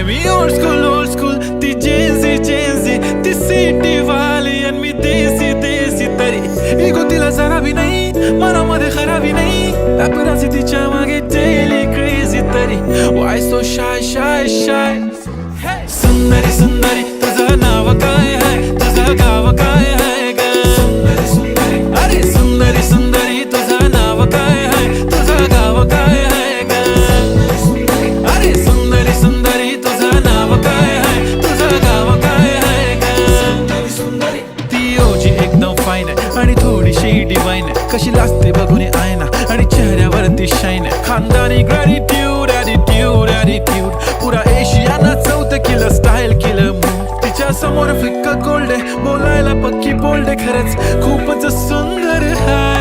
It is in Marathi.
मी ओल्ड स्कूल ती जेन्झी ती सिटी वाली आणि मी देसी तरी इगो तिला जरा भी नाही मनामध्ये खराबी नाही पॅपराझी तिच्या मागे डेली क्रेझी तरी वाय सो शाय सुंदरी तुझं नाव काय आहे तुझं गाव काय आहे ग अरे सुंदरी तुझं नाव काय आहे तुझं गाव काय आहे ग अरे सुंदरी तुझं नाव काय आहे तुझं गाव काय आहे ग ती ओजी एकदम फाईन आहे आणि थोडीशी डिवाइन आहे कशी लाजते बघून आयना आणि चेहऱ्यावरती शाईन आहे खानदानी ग्रॅटिट्यूड ॲटिट्यूड पुरा एशियाना चौथं किलं स्टाईल केलं तिच्या समोर फिक्क गोल्ड आहे बोलायला पक्की बोल्ड आहे खरंच खूपच सुंदर आहे